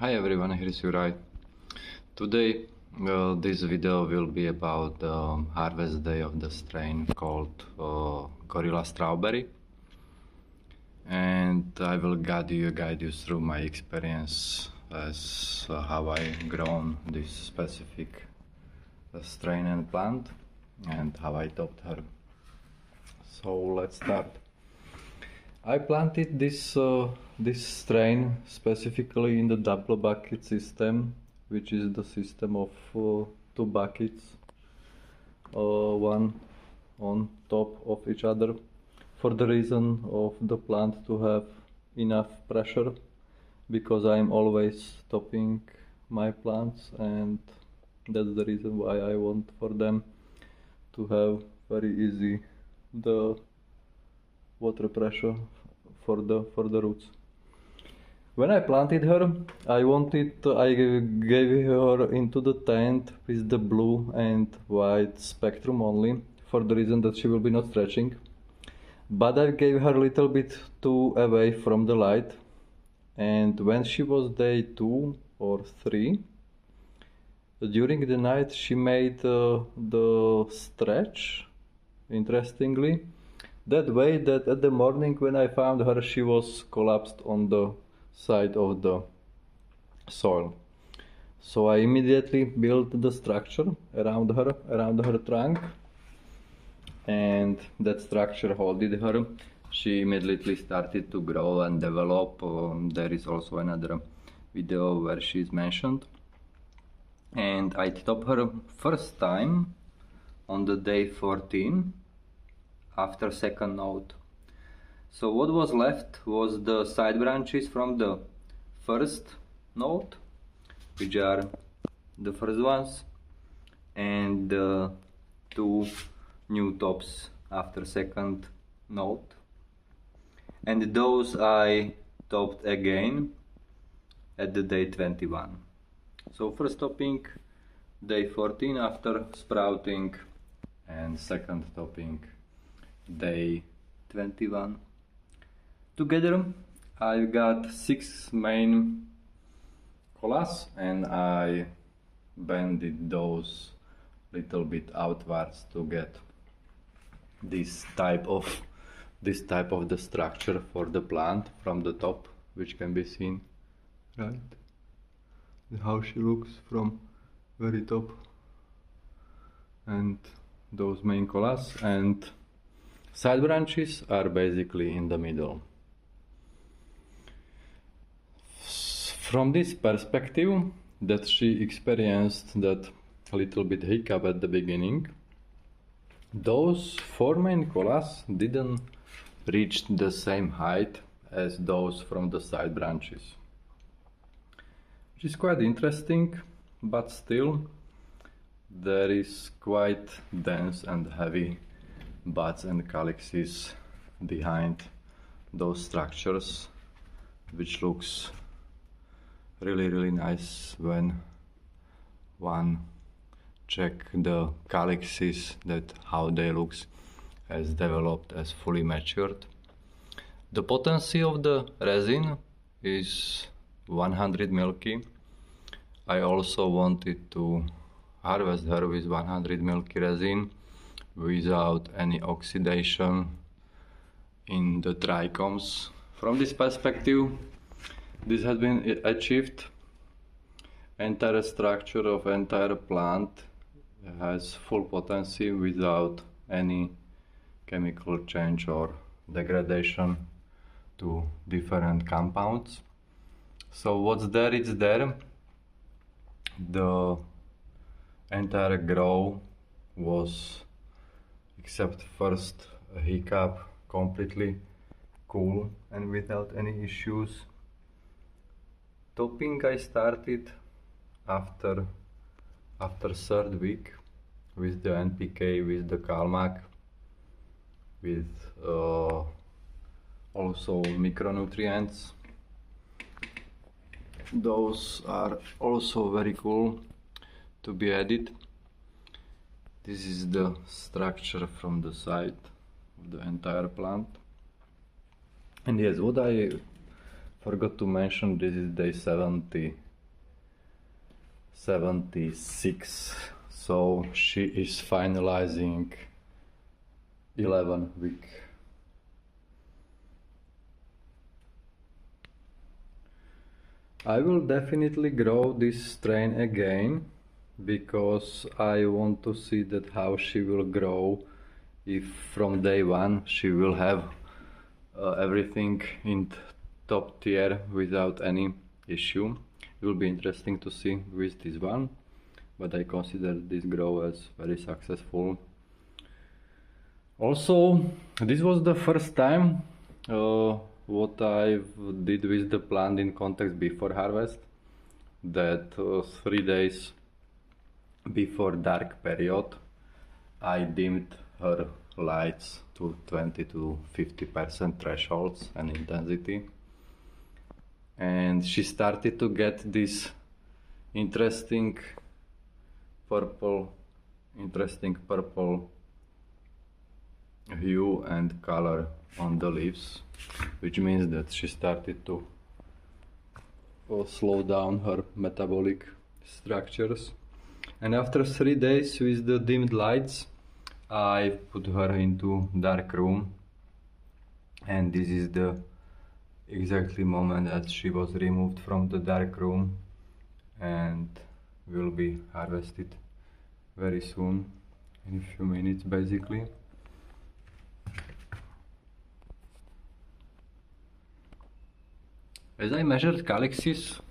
Hi everyone, here is Juraj. Today this video will be about the harvest day of the strain called Gorilla Strawberry, and I will guide you through my experience as how I grown this specific strain and plant and how I topped her. So let's start. I planted this strain specifically in the double bucket system, which is the system of two buckets, one on top of each other, for the reason of the plant to have enough pressure, because I'm always topping my plants, and that's the reason why I want for them to have very easy the water pressure for the roots. When I planted her, I gave her into the tent with the blue and white spectrum only, for the reason that she will be not stretching. But I gave her a little bit too away from the light, and when she was day 2 or 3, during the night she made the stretch, interestingly, that way that at the morning when I found her, she was collapsed on the side of the soil. So I immediately built the structure around her trunk, and that structure holded her. She immediately started to grow and develop. There is also another video where she is mentioned. And I topped her first time on the day 14 after second node. So what was left was the side branches from the first node, which are the first ones, and the two new tops after second node, and those I topped again at the day 21. So first topping day 14 after sprouting, and second topping day 21. Together I've got 6 main colas, and I bended those little bit outwards to get this type of the structure for the plant from the top, which can be seen, right? How she looks from very top, and those main colas and side branches are basically in the middle. From this perspective, that she experienced that little bit hiccup at the beginning, those 4 main colas didn't reach the same height as those from the side branches, which is quite interesting, but still there is quite dense and heavy buds and calyxes behind those structures, which looks really nice when one check the calyxes, that how they looks as developed, as fully matured. The potency of the resin is 100 milky. I also wanted to harvest her with 100 milky resin without any oxidation in the trichomes. From this perspective, this has been achieved. Entire structure of entire plant has full potency without any chemical change or degradation to different compounds. So what's there, it's there. The entire grow was, except first a hiccup, completely cool and without any issues. Topping I started after 3rd week with the NPK, with the Calmac, with also micronutrients. Those are also very cool to be added. This is the structure from the side of the entire plant. And yes, what I forgot to mention, this is day 70 76. So she is finalizing 11 week. I will definitely grow this strain again because I want to see that how she will grow if from day one she will have everything in top tier without any issue. It will be interesting to see with this one, but I consider this grow as very successful. Also, this was the first time what I did with the plant in context before harvest, that 3 days before dark period I dimmed her lights to 20 to 50% thresholds and intensity, and she started to get this interesting purple hue and color on the leaves, which means that she started to slow down her metabolic structures. And after 3 days with the dimmed lights, I put her into dark room, and this is the exactly moment that she was removed from the dark room and will be harvested very soon, in a few minutes basically. As I measured calyxes,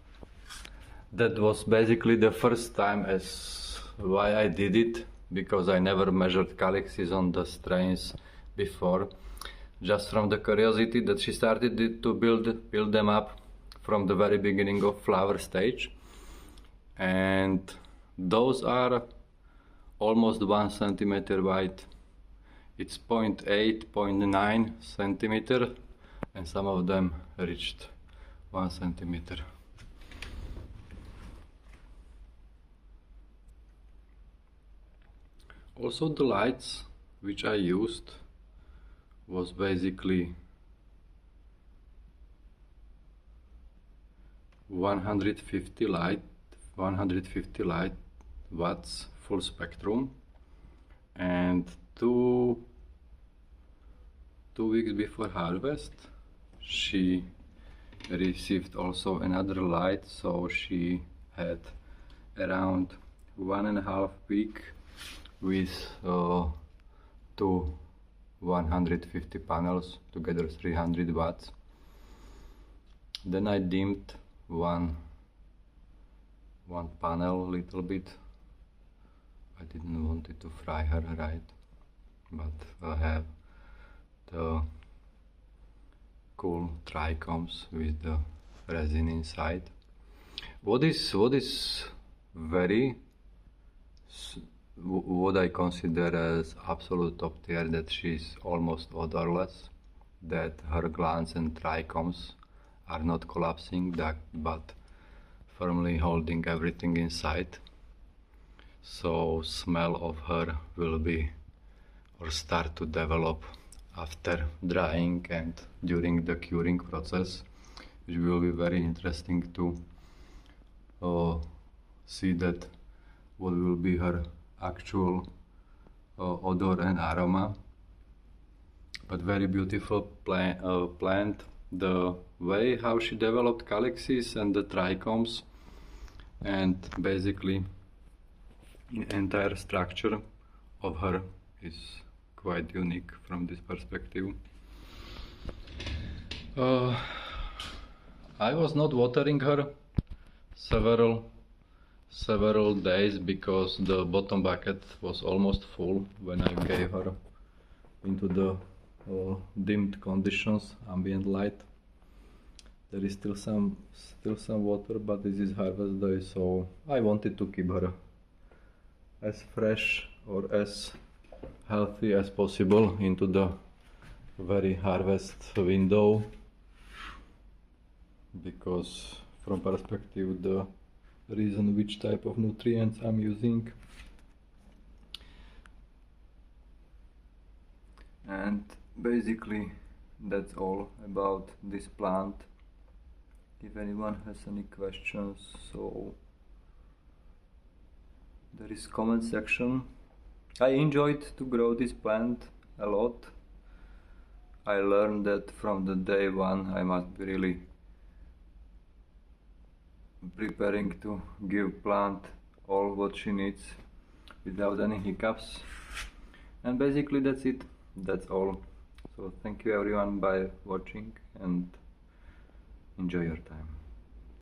that was basically the first time as why I did it, because I never measured calyxes on the strains before, just from the curiosity that she started to build them up from the very beginning of flower stage, and those are almost 1 centimeter wide. It's 0.8, 0.9 centimeter, and some of them reached 1 centimeter. Also, the lights which I used was basically 150 watts full spectrum, and two weeks before harvest she received also another light, so she had around 1.5 weeks with two 150 panels, together 300 watts. Then I dimmed one panel a little bit. I didn't want it to fry her, right? But I have the cool trichomes with the resin inside. What I consider as absolute top tier, that she's almost odorless, that her glands and trichomes are not collapsing, but firmly holding everything inside. So smell of her will be or start to develop after drying and during the curing process, which will be very interesting to see that what will be her actual odor and aroma. But very beautiful plant. The way how she developed calyxes and the trichomes, and basically the entire structure of her is quite unique from this perspective. I was not watering her several days because the bottom bucket was almost full when I gave her into the dimmed conditions, ambient light. There is still some water, but this is harvest day, so I wanted to keep her as fresh or as healthy as possible into the very harvest window, because from perspective the reason which type of nutrients I'm using. And basically that's all about this plant. If anyone has any questions, so there is comment section. I enjoyed to grow this plant a lot. I learned that from the day one I must be really preparing to give plant all what she needs without any hiccups. And basically that's it. That's all. So thank you everyone by watching and enjoy your time.